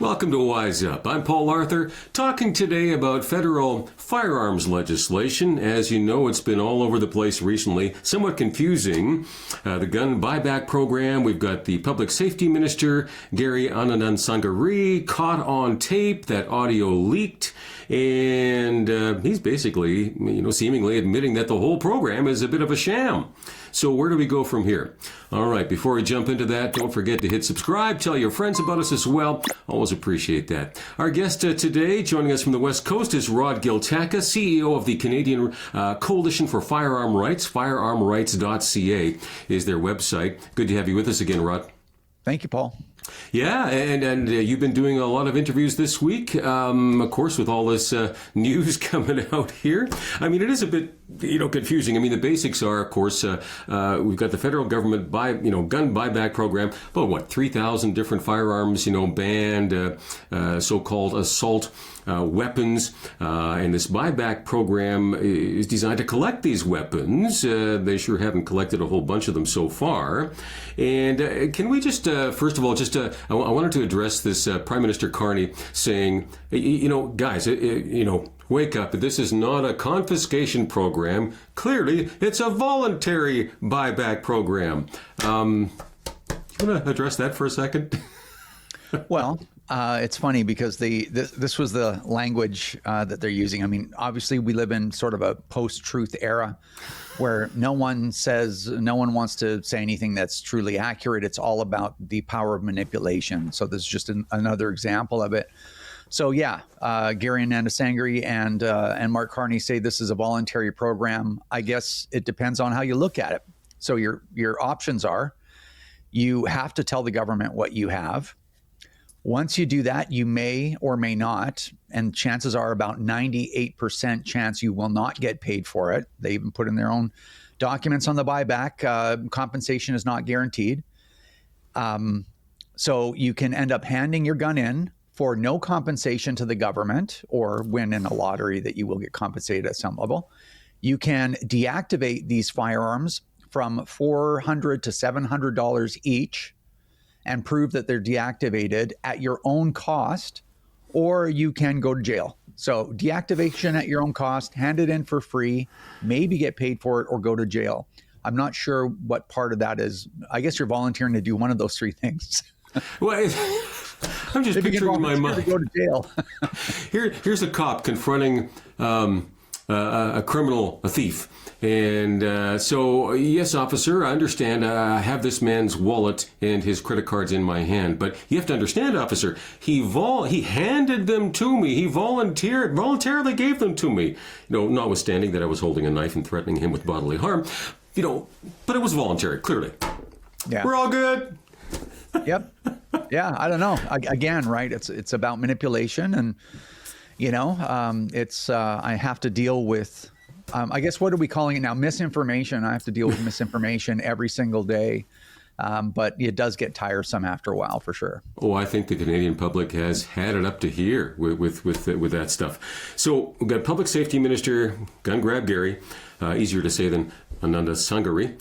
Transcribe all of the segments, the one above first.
Welcome to WizeUp. I'm Paul Arthur, talking today about federal firearms legislation. As you know, it's been all over the place recently, somewhat confusing. The gun buyback program, we've got the Public Safety Minister Gary Anandasangaree caught on tape, that audio leaked, and he's basically, seemingly admitting that the whole program is a bit of a sham. So where do we go from here? All right, before we jump into that, don't forget to hit subscribe. Tell your friends about us as well. Always appreciate that. Our guest today, joining us from the West Coast, is Rod Giltaca, CEO of the Canadian Coalition for Firearm Rights. Firearmrights.ca is their website. Good to have you with us again, Rod. Thank you, Paul. Yeah, and you've been doing a lot of interviews this week, of course, with all this news coming out here. I mean, it is a bit, confusing. I mean, the basics are, of course, we've got the federal government gun buyback program, about 3,000 different firearms, banned, so-called assault weapons, and this buyback program is designed to collect these weapons. They sure haven't collected a whole bunch of them so far. And can we just, first of all, I wanted to address this Prime Minister Carney saying, guys, wake up. This is not a confiscation program. Clearly, it's a voluntary buyback program. You want to address that for a second? Well, it's funny because this was the language that they're using. I mean, obviously, we live in sort of a post-truth era where no one wants to say anything that's truly accurate. It's all about the power of manipulation. So this is just another example of it. So yeah, Gary Anandasangaree and Mark Carney say this is a voluntary program. I guess it depends on how you look at it. So your options are, you have to tell the government what you have. Once you do that, you may or may not, and chances are about 98% chance you will not get paid for it. They even put in their own documents on the buyback. Compensation is not guaranteed. So you can end up handing your gun in for no compensation to the government, or win in a lottery that you will get compensated at some level. You can deactivate these firearms from $400 to $700 each and prove that they're deactivated at your own cost, or you can go to jail. So deactivation at your own cost, hand it in for free, maybe get paid for it, or go to jail. I'm not sure what part of that is. I guess you're volunteering to do one of those three things. Well, I'm just picturing in my mind. To go to jail. Here's a cop confronting a criminal, a thief. And so, yes, officer, I understand. I have this man's wallet and his credit cards in my hand. But you have to understand, officer, he handed them to me. He voluntarily gave them to me. Notwithstanding that I was holding a knife and threatening him with bodily harm. But it was voluntary, clearly. Yeah. We're all good. Yep. Yeah, I don't know. Again, right? It's about manipulation, and I have to deal with. I guess, what are we calling it now? Misinformation. I have to deal with misinformation every single day. But it does get tiresome after a while, for sure. Oh, I think the Canadian public has had it up to here with that stuff. So we've got Public Safety Minister, gun grab Gary, easier to say than Anandasangaree,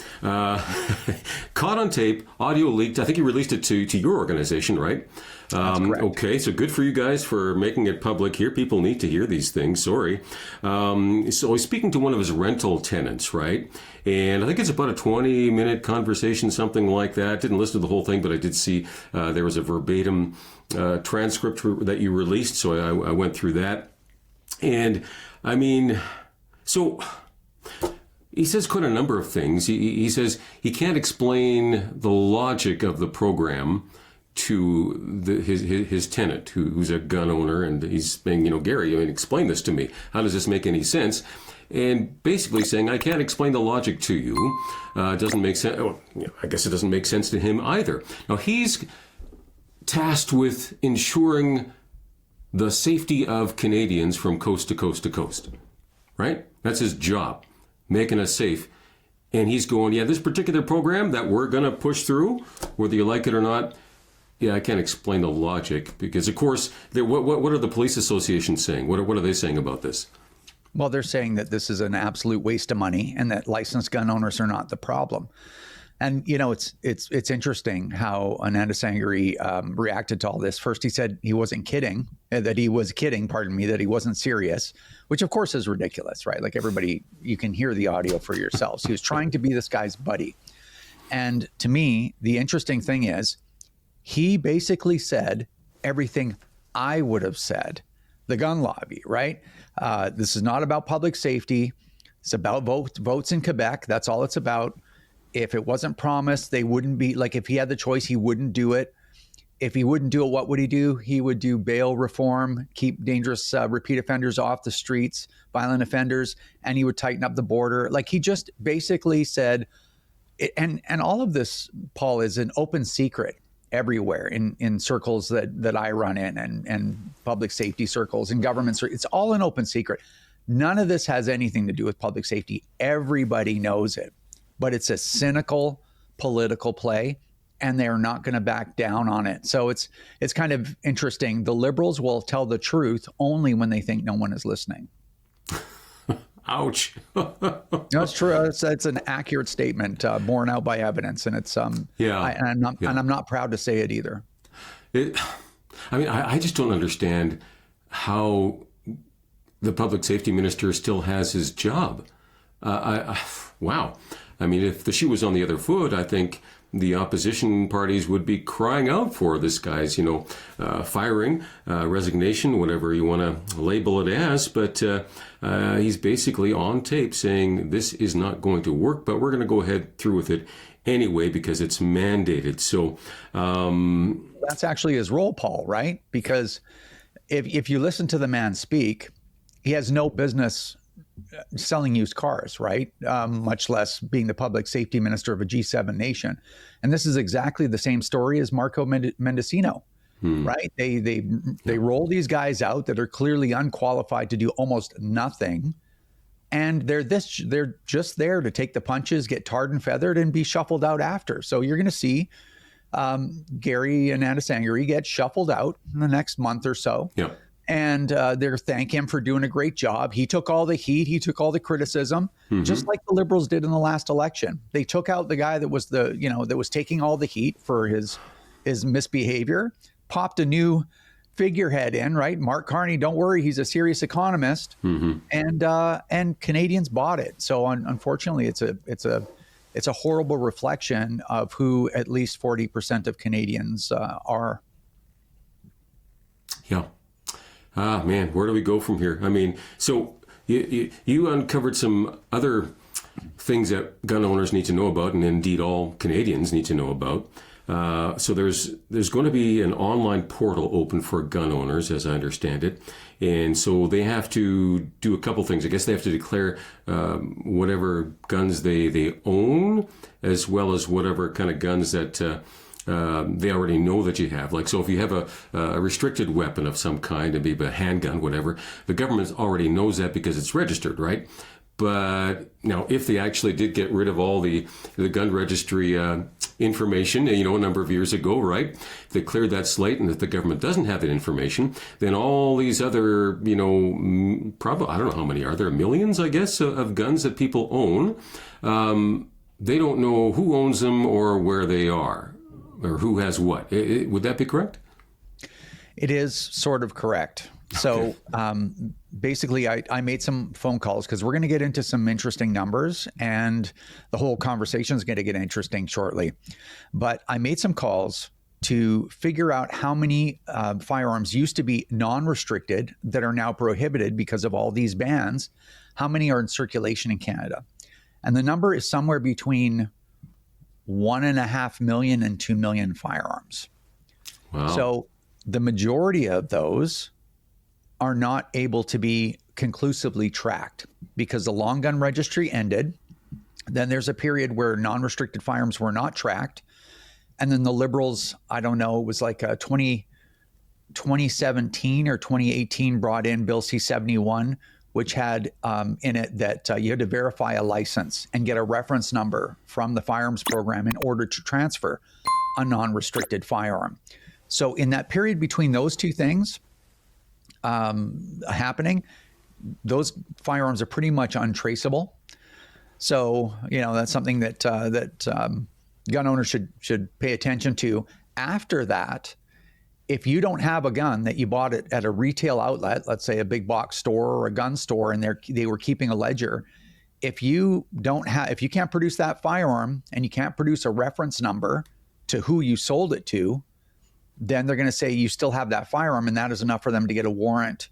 caught on tape, audio leaked. I think you released it to your organization, right? That's correct. Okay, so good for you guys for making it public here. People need to hear these things. Sorry. So he's speaking to one of his rental tenants, right? And I think it's about a 20-minute conversation, something like that. Didn't listen to the whole thing, but I did see there was a verbatim transcript that you released, so I went through that. And, I mean, so he says quite a number of things. He says he can't explain the logic of the program to his tenant, who's a gun owner, and he's saying, Gary, explain this to me. How does this make any sense? And basically saying, I can't explain the logic to you. It doesn't make sense. Well, I guess it doesn't make sense to him either. Now, he's tasked with ensuring the safety of Canadians from coast to coast to coast, right? That's his job, making us safe. And he's going, this particular program that we're going to push through, whether you like it or not, I can't explain the logic, because, of course, what are the police associations saying? What are they saying about this? Well, they're saying that this is an absolute waste of money and that licensed gun owners are not the problem. And it's interesting how Anandasangaree reacted to all this. First, he said he wasn't kidding, that he was kidding, pardon me, that he wasn't serious, which of course is ridiculous, right? Like everybody, you can hear the audio for yourselves. He was trying to be this guy's buddy. And to me, the interesting thing is he basically said everything I would have said. The gun lobby, right? This is not about public safety. It's about votes in Quebec. That's all it's about. If it wasn't promised, they wouldn't be, like, if he had the choice, he wouldn't do it. If he wouldn't do it, what would he do? He would do bail reform, keep dangerous repeat offenders off the streets, violent offenders, and he would tighten up the border. Like, he just basically said, and all of this, Paul, is an open secret everywhere in circles that I run in, and public safety circles and government. It's all an open secret. None of this has anything to do with public safety. Everybody knows it. But it's a cynical political play, and they're not going to back down on it. So it's kind of interesting. The Liberals will tell the truth only when they think no one is listening. Ouch. That's true. It's an accurate statement, borne out by evidence, and it's and I'm not proud to say it either. I just don't understand how the public safety minister still has his job. Wow. I mean, if the shoe was on the other foot, I think the opposition parties would be crying out for this guy's, firing, resignation, whatever you want to label it as. But he's basically on tape saying this is not going to work, but we're going to go ahead through with it anyway because it's mandated. So that's actually his role, Paul, right? Because if you listen to the man speak, he has no business selling used cars, right? Much less being the public safety minister of a G7 nation. And this is exactly the same story as Marco Mendocino, right? They roll these guys out that are clearly unqualified to do almost nothing. And they're just there to take the punches, get tarred and feathered, and be shuffled out after. So you're going to see Gary Anandasangaree get shuffled out in the next month or so. Yeah. And they're thank him for doing a great job. He took all the heat. He took all the criticism, just like the Liberals did in the last election. They took out the guy that was that was taking all the heat for his misbehavior, popped a new figurehead in, right? Mark Carney, don't worry, he's a serious economist, and Canadians bought it. So unfortunately, it's a horrible reflection of who at least 40% of Canadians are. Yeah. Ah, man, where do we go from here? I mean, so you uncovered some other things that gun owners need to know about, and indeed all Canadians need to know about. So there's going to be an online portal open for gun owners, as I understand it. And so they have to do a couple things. I guess they have to declare whatever guns they own, as well as whatever kind of guns that they already know that you have. Like, so if you have a restricted weapon of some kind, maybe a handgun, whatever, the government already knows that because it's registered, right? But now, if they actually did get rid of all the gun registry information, a number of years ago, right? If they cleared that slate, and if the government doesn't have that information, then all these other, probably, I don't know how many are there, millions, I guess, of guns that people own. They don't know who owns them or where they are, or who has what. Would that be correct? It is sort of correct. So basically, I made some phone calls because we're going to get into some interesting numbers, and the whole conversation is going to get interesting shortly. But I made some calls to figure out how many firearms used to be non-restricted that are now prohibited because of all these bans. How many are in circulation in Canada? And the number is somewhere between 1.5 million and 2 million firearms. Wow. So the majority of those are not able to be conclusively tracked because the long gun registry ended. Then there's a period where non-restricted firearms were not tracked. And then the Liberals, I don't know, it was like 2017 or 2018 brought in Bill C-71, which had in it that you had to verify a license and get a reference number from the firearms program in order to transfer a non-restricted firearm. So in that period between those two things happening, those firearms are pretty much untraceable. So, that's something that gun owners should pay attention to. After that, if you don't have a gun that you bought it at a retail outlet, let's say a big box store or a gun store, and they were keeping a ledger, if you can't produce that firearm and you can't produce a reference number to who you sold it to, then they're going to say you still have that firearm, and that is enough for them to get a warrant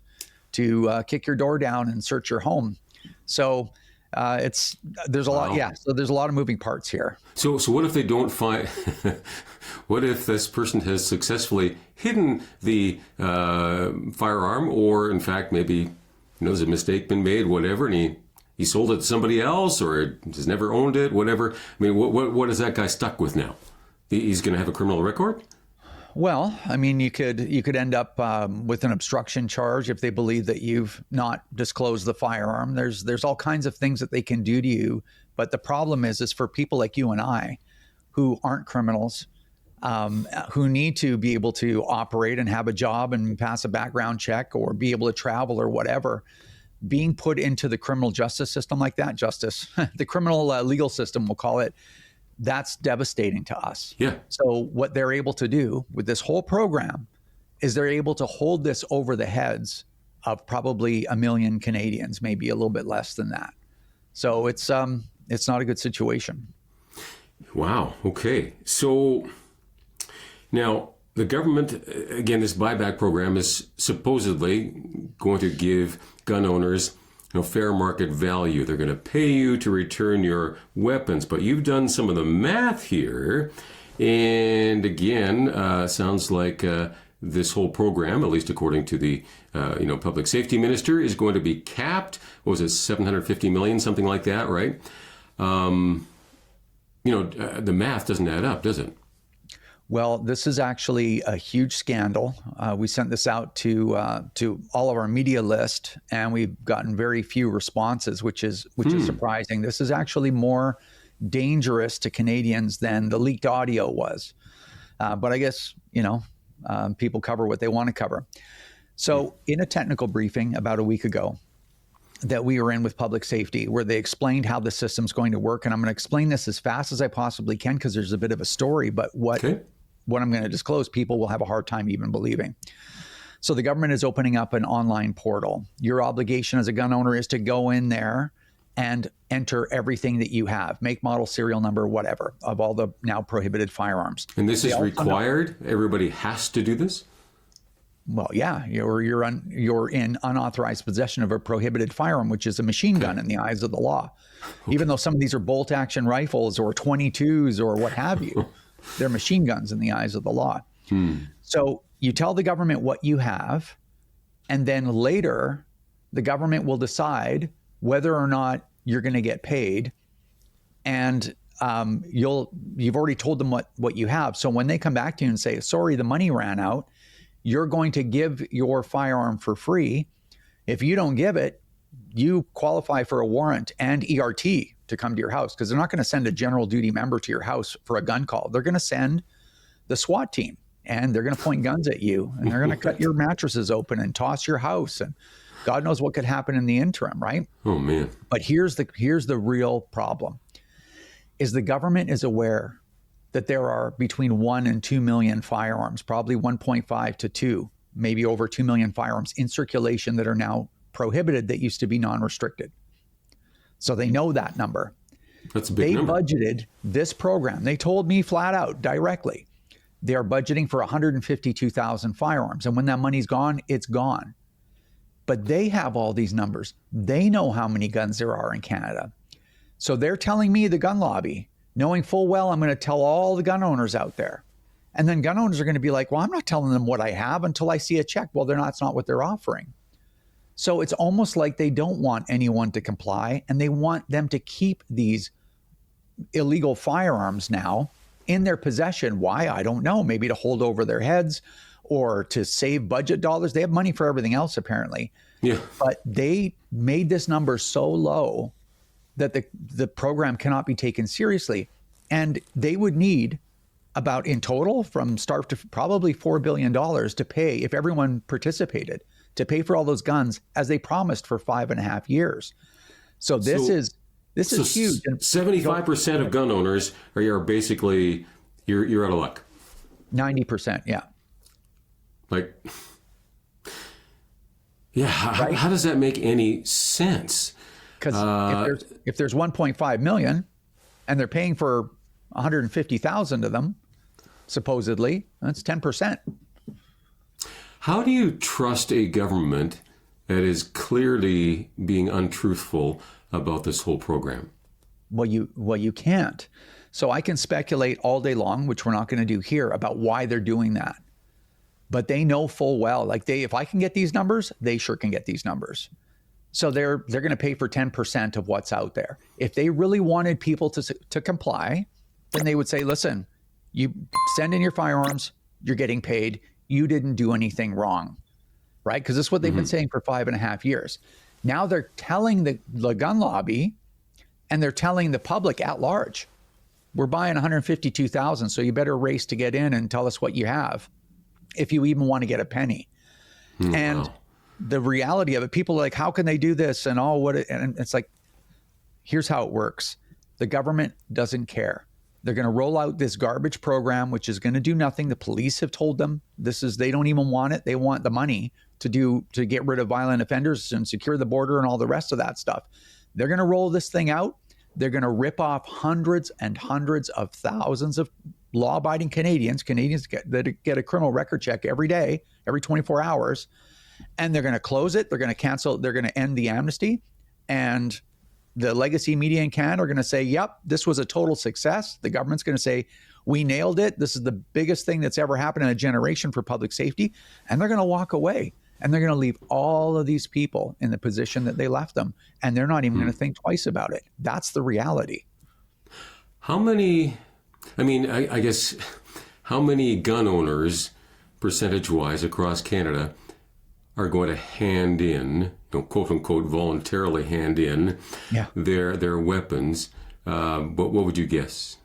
to kick your door down and search your home. So there's a lot. Yeah. So there's a lot of moving parts here. So what if they don't find? What if this person has successfully hidden the firearm, or in fact maybe there's a mistake been made, whatever, and he sold it to somebody else, or has never owned it, whatever. I mean, what is that guy stuck with now? He's going to have a criminal record? Well, I mean, you could end up with an obstruction charge if they believe that you've not disclosed the firearm. There's all kinds of things that they can do to you. But the problem is for people like you and I, who aren't criminals, who need to be able to operate and have a job and pass a background check or be able to travel or whatever, being put into the criminal justice system like that, the criminal legal system, we'll call it, that's devastating to us. Yeah. So what they're able to do with this whole program is they're able to hold this over the heads of probably 1 million Canadians, maybe a little bit less than that. So it's not a good situation. Wow. Okay. So now the government, again, this buyback program is supposedly going to give gun owners fair market value. They're going to pay you to return your weapons, but you've done some of the math here, and again, sounds like this whole program, at least according to the public safety minister, is going to be capped. What was it, 750 million, something like that, right? The math doesn't add up, does it? Well, this is actually a huge scandal. We sent this out to all of our media list, and we've gotten very few responses, which is surprising. This is actually more dangerous to Canadians than the leaked audio was. But I guess people cover what they want to cover. So, in a technical briefing about a week ago that we were in with public safety, where they explained how the system's going to work, and I'm going to explain this as fast as I possibly can because there's a bit of a story, but what I'm going to disclose, people will have a hard time even believing. So the government is opening up an online portal. Your obligation as a gun owner is to go in there and enter everything that you have, make, model, serial number, whatever, of all the now prohibited firearms. And this is required? Everybody has to do this? Well, yeah, you're in unauthorized possession of a prohibited firearm, which is a machine gun in the eyes of the law. Okay. Even though some of these are bolt action rifles or 22s or what have you, they're machine guns in the eyes of the law. So you tell the government what you have, and then later the government will decide whether or not you're going to get paid. And you've already told them what you have. So when they come back to you and say, sorry, the money ran out, you're going to give your firearm for free. If you don't give it, you qualify for a warrant and ERT to come to your house, because they're not going to send a general duty member to your house for a gun call. They're going to send the SWAT team, and they're going to point guns at you, and they're going to cut your mattresses open and toss your house, and God knows what could happen in the interim, right? Oh man. But here's the real problem, is the government is aware that there are between 1 and 2 million firearms, probably 1.5 to 2, maybe over 2 million firearms in circulation that are now prohibited that used to be non-restricted. So they know that number. That's a big number. They budgeted this program. They told me flat out, directly, they're budgeting for 152,000 firearms. And when that money's gone, it's gone. But they have all these numbers. They know how many guns there are in Canada. So they're telling me, the gun lobby, knowing full well I'm going to tell all the gun owners out there. And then gun owners are going to be like, well, I'm not telling them what I have until I see a check. Well, that's not what they're offering. So it's almost like they don't want anyone to comply, and they want them to keep these illegal firearms now in their possession. Why? I don't know. Maybe to hold over their heads or to save budget dollars. They have money for everything else, apparently. Yeah. But they made this number so low that the program cannot be taken seriously. And they would need about, in total, from start to probably $4 billion to pay, if everyone participated, to pay for all those guns as they promised for 5.5 years. So this is This is huge. And 75% of gun owners are basically, you're out of luck. 90%, yeah. Like, yeah, how does that make any sense? Because if there's 1.5 million and they're paying for 150,000 of them, supposedly, that's 10%. How do you trust a government that is clearly being untruthful about this whole program? Well, you can't. So I can speculate all day long, which we're not going to do here, about why they're doing that. But they know full well, like if I can get these numbers, they sure can get these numbers. So they're going to pay for 10% of what's out there. If they really wanted people to comply, then they would say, listen, you send in your firearms, you're getting paid, you didn't do anything wrong, right? Because this is what they've been saying for 5.5 years. Now they're telling the gun lobby and they're telling the public at large, we're buying 152,000, so you better race to get in and tell us what you have if you even want to get a penny. And the reality of it, people are like, how can they do this? And and it's like, here's how it works. The government doesn't care. They're going to roll out this garbage program, which is going to do nothing. The police have told them they don't even want it. They want the money to get rid of violent offenders and secure the border and all the rest of that stuff. They're going to roll this thing out. They're going to rip off hundreds and hundreds of thousands of law-abiding Canadians that get a criminal record check every day, every 24 hours. And they're going to close it. They're going to cancel. They're going to end the amnesty. And the legacy media in Canada are going to say, yep, this was a total success. The government's going to say, we nailed it. This is the biggest thing that's ever happened in a generation for public safety. And they're going to walk away. And they're going to leave all of these people in the position that they left them. And they're not even going to think twice about it. That's the reality. How many, I guess, how many gun owners, percentage-wise, across Canada are going to hand in, quote unquote, voluntarily hand in their weapons? What would you guess?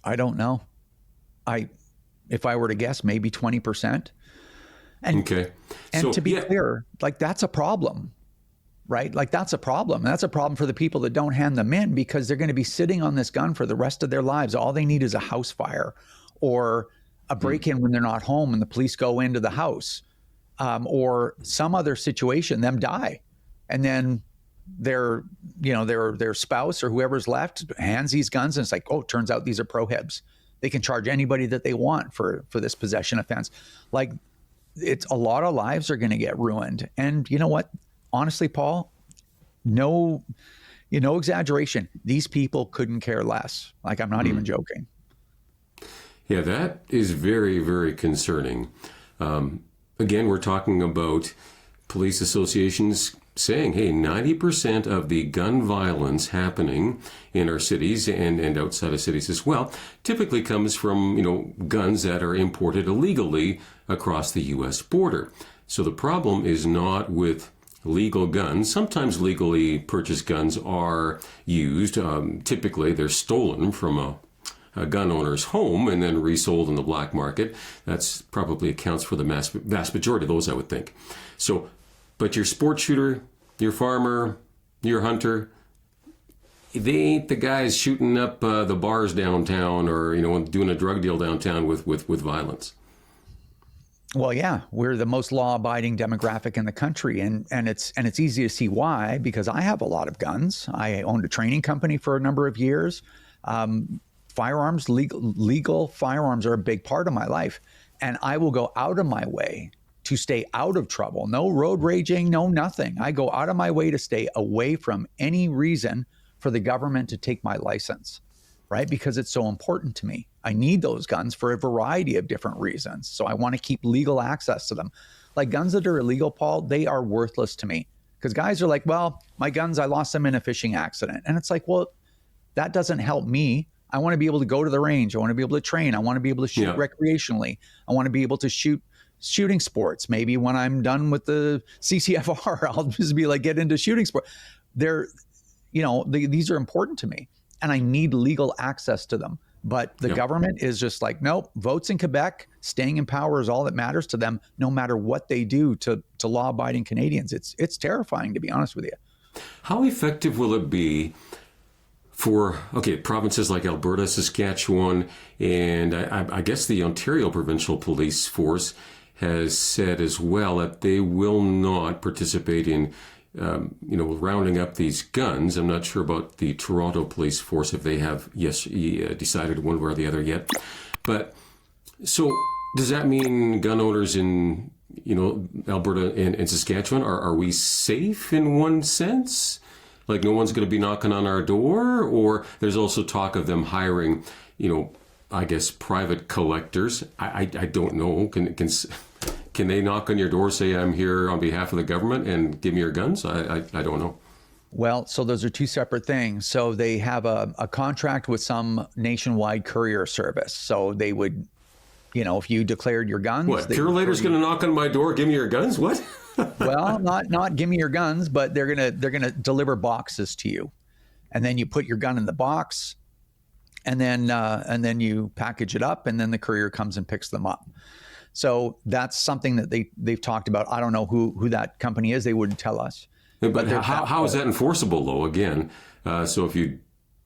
I don't know. If I were to guess, maybe 20%. And, okay. And to be clear, like that's a problem, right? Like that's a problem. And that's a problem for the people that don't hand them in because they're going to be sitting on this gun for the rest of their lives. All they need is a house fire or a break-in when they're not home and the police go into the house. Or some other situation, them die. And then their spouse or whoever's left hands these guns and it's like, oh, turns out these are prohibs. They can charge anybody that they want for this possession offense. Like it's a lot of lives are going to get ruined. And you know what? Honestly, Paul, no exaggeration. These people couldn't care less. Like I'm not even joking. Yeah, that is very, very concerning. Again, we're talking about police associations saying, hey, 90% of the gun violence happening in our cities and outside of cities as well typically comes from, guns that are imported illegally across the U.S. border. So the problem is not with legal guns. Sometimes legally purchased guns are used. Typically, they're stolen from a gun owner's home and then resold in the black market. That's probably accounts for the vast majority of those, I would think. So, but your sport shooter, your farmer, your hunter, they ain't the guys shooting up the bars downtown or doing a drug deal downtown with violence. Well, yeah, we're the most law-abiding demographic in the country, and it's easy to see why because I have a lot of guns. I owned a training company for a number of years. Firearms, legal firearms are a big part of my life. And I will go out of my way to stay out of trouble. No road raging, no nothing. I go out of my way to stay away from any reason for the government to take my license, right? Because it's so important to me. I need those guns for a variety of different reasons. So I want to keep legal access to them. Like guns that are illegal, Paul, they are worthless to me. Because guys are like, well, my guns, I lost them in a fishing accident. And it's like, well, that doesn't help me. I want to be able to go to the range. I want to be able to train. I want to be able to shoot recreationally. I want to be able to shoot shooting sports. Maybe when I'm done with the CCFR, I'll just be like, get into shooting sport. These are important to me and I need legal access to them. But the government is just like, nope, votes in Quebec, staying in power is all that matters to them, no matter what they do to law-abiding Canadians. It's terrifying, to be honest with you. How effective will it be for, provinces like Alberta, Saskatchewan, and I guess the Ontario Provincial Police Force has said as well that they will not participate in, rounding up these guns. I'm not sure about the Toronto Police Force, if they have, decided one way or the other yet. But, so, does that mean gun owners in, Alberta and Saskatchewan, are we safe in one sense? Like no one's going to be knocking on our door? Or there's also talk of them hiring, I guess private collectors. I don't know. Can they knock on your door, say I'm here on behalf of the government and give me your guns? I don't know. Well, so those are two separate things. So they have a contract with some nationwide courier service. So they would, if you declared your guns. What, Curelator's going to knock on my door, give me your guns? What? Well, not give me your guns, but they're gonna deliver boxes to you, and then you put your gun in the box, and then you package it up, and then the courier comes and picks them up. So that's something that they've talked about. I don't know who that company is. They wouldn't tell us. But how is that enforceable though? Again, so if you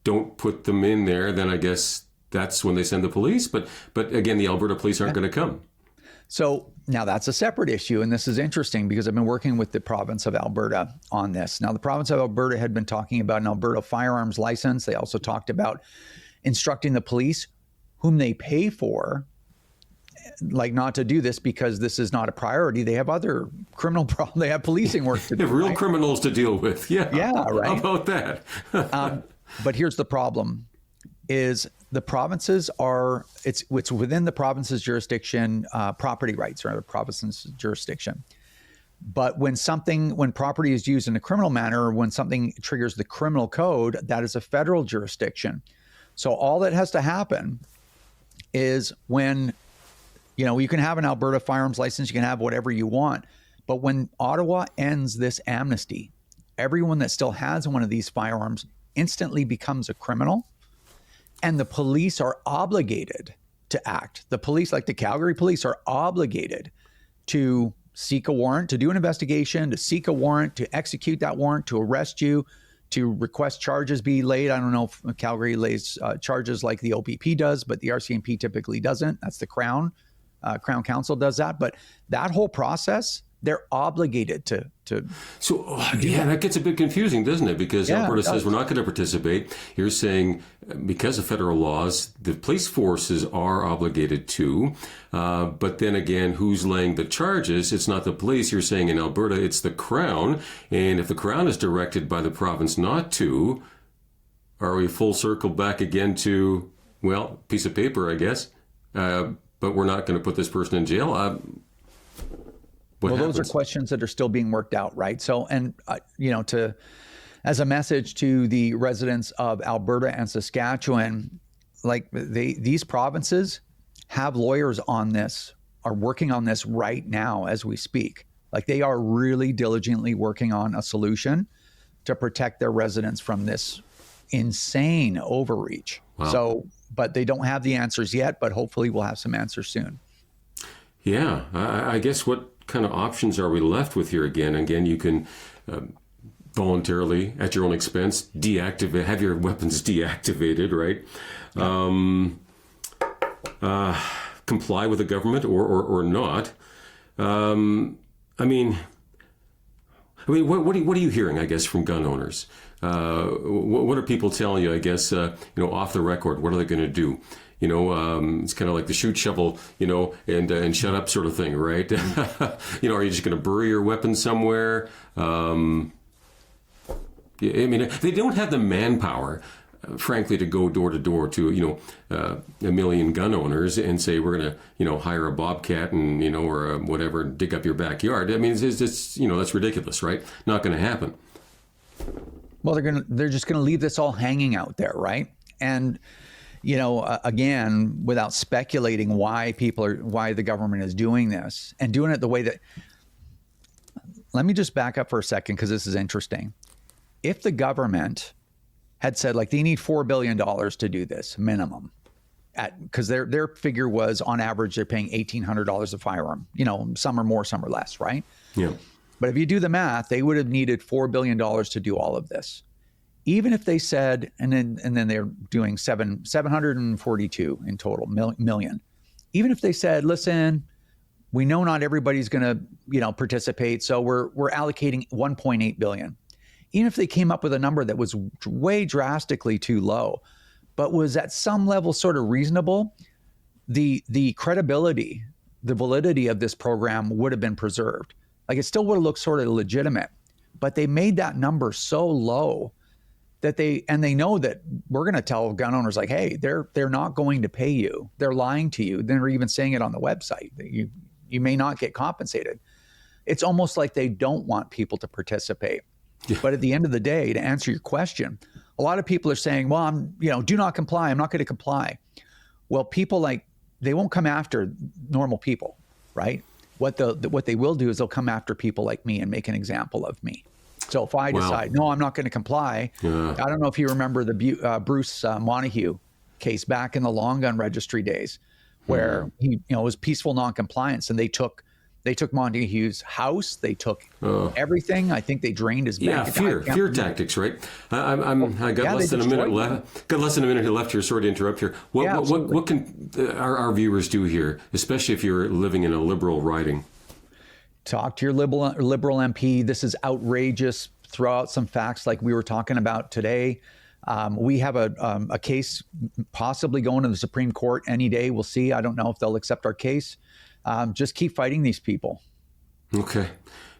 don't put them in there, then I guess that's when they send the police. But again, the Alberta police aren't going to come. So now that's a separate issue. And this is interesting because I've been working with the province of Alberta on this. Now, the province of Alberta had been talking about an Alberta firearms license. They also talked about instructing the police, whom they pay for, like not to do this because this is not a priority. They have other criminal problems. They have policing work to do. They have real criminals to deal with. Yeah. Right. How about that? But here's the problem. Is the provinces are, it's within the province's jurisdiction, property rights are the province's jurisdiction. But when property is used in a criminal manner, or when something triggers the criminal code, that is a federal jurisdiction. So all that has to happen is when, you can have an Alberta firearms license, you can have whatever you want. But when Ottawa ends this amnesty, everyone that still has one of these firearms instantly becomes a criminal. And the police are obligated to act. The police, like the Calgary police, are obligated to seek a warrant, to do an investigation, to seek a warrant, to execute that warrant, to arrest you, to request charges be laid. I don't know if Calgary lays charges like the OPP does, but the RCMP typically doesn't. That's the Crown. Crown Council does that. But that whole process, they're obligated to. So, that gets a bit confusing, doesn't it? Because Alberta says we're not going to participate. You're saying because of federal laws, the police forces are obligated to. But then again, who's laying the charges? It's not the police. You're saying in Alberta, it's the Crown. And if the Crown is directed by the province not to, are we full circle back again to, piece of paper, I guess. But we're not going to put this person in jail. Those are questions that are still being worked out, right? So, and as a message to the residents of Alberta and Saskatchewan, like these provinces have lawyers on this, are working on this right now as we speak. Like they are really diligently working on a solution to protect their residents from this insane overreach. Wow. So, but they don't have the answers yet, but hopefully we'll have some answers soon. Yeah, I guess what kind of options are we left with here again? Again, you can voluntarily, at your own expense, have your weapons deactivated, right? Comply with the government or not. What are you hearing, I guess, from gun owners? What are people telling you, I guess, off the record? What are they going to do? It's kind of like the shoot, shovel, and shut up sort of thing, right? Are you just going to bury your weapon somewhere? They don't have the manpower, frankly, to go door to door to, a million gun owners and say, we're going to, hire a bobcat and, or whatever, and dig up your backyard. It's that's ridiculous, right? Not going to happen. Well, they're just going to leave this all hanging out there, right? And again, without speculating why the government is doing this and doing it the way that, let me just back up for a second because this is interesting. If the government had said like they need $4 billion to do this minimum, because their figure was on average they're paying $1,800 a firearm. Some are more, some are less, right? Yeah. But if you do the math, they would have needed $4 billion to do all of this. Even if they said, and then they're doing 742 in total million. Even if they said, listen, we know not everybody's going to, participate, so we're allocating 1.8 billion. Even if they came up with a number that was way drastically too low, but was at some level sort of reasonable, the credibility, the validity of this program would have been preserved. Like, it still would have looked sort of legitimate, but they made that number so low that they know that we're going to tell gun owners, like, hey, they're not going to pay you. They're lying to you. They're even saying it on the website that you may not get compensated. It's almost like they don't want people to participate. Yeah. But at the end of the day, to answer your question, a lot of people are saying, well, do not comply. I'm not going to comply. Well, people they won't come after normal people, right? What they will do is they'll come after people like me and make an example of me. So if I decide, no, I'm not going to comply, I don't know if you remember the Bruce Montague case back in the long gun registry days, where he was peaceful noncompliance, and they took Montague's house, they took everything. I think they drained his bank. Fear tactics, right? I got less than a minute left. Got less than a minute left here. Sorry to interrupt here. What can our viewers do here, especially if you're living in a liberal riding? Talk to your liberal MP. This is outrageous. Throw out some facts like we were talking about today. We have a case possibly going to the Supreme Court any day. We'll see. I don't know if they'll accept our case. Just keep fighting these people. Okay.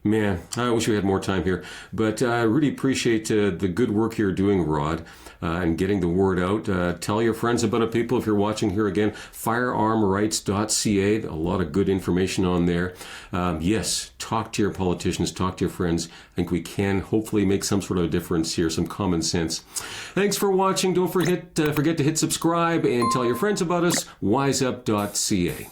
Man, I wish we had more time here. But I really appreciate the good work you're doing, Rod, and getting the word out. Tell your friends about it, people, if you're watching here again. Firearmrights.ca. A lot of good information on there. Yes, talk to your politicians, talk to your friends. I think we can hopefully make some sort of difference here, some common sense. Thanks for watching. Don't forget to hit subscribe and tell your friends about us. WizeUp.ca.